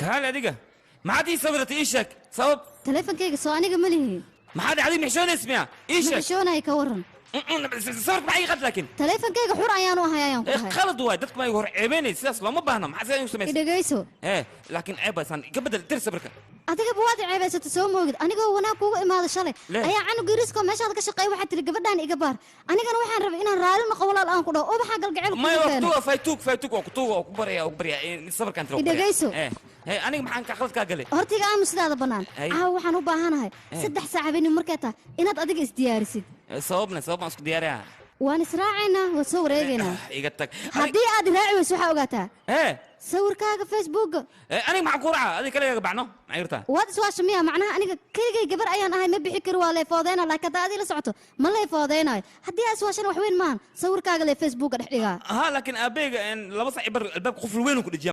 كهال أديك ما عاد يصبرت إيشك صوب تليفون كيك سو أنا قمله ما عاد عادي محشون اسمها إيشك محشون هاي كورن صورت معي غد لكن تليفون كيك حور عيان وهايان خلط وايد دتك ما يهور عيبيني سياس لو ما بهنا ما حسين يسمى إذا جيسو إيه لكن عيب بس أنا قبل ترس بركة adiga buwaad ceebaysato soo moogid anigoo wanaag kuugu imaado shalay ayaa canuga yariisko meeshaad ka shaqeey waxaad tiri gabadhaan iga baar anigana waxaan rabay inaan raali noqo walaal aan ku dhaho oo waxaa galgacayl ما يوقتوها فايتوك وكبريا صبر كانت رو idhagayso إيه أنا maxaan ka khalad ka galay hortiga aamus sidaada banaan waxaan u baahanahay 3 saac habeenimo markay tahay inaad adiga isdiyaarisid sababna isku diyaariyaa waan israacaynaa waan soo wareegaynaa iga tag haddii aad raaci weyso waxaa ogaataa sawirkaaga facebook aniga maxaan ku raaca adiga kale bacno ma yirtaa waad iswaasha miya macnaha aniga keligay gabar ayaan ahay ma bixi karo waa leefoodeyna laakiin hadda adii la socoto ma leefoodeynayo haddii aad iswaashana wax weyn maahan sawirkaaga lee facebooka dhex dhigaa laakiin aabeyga laba sac bar albaabka quful weyn ku dhijiya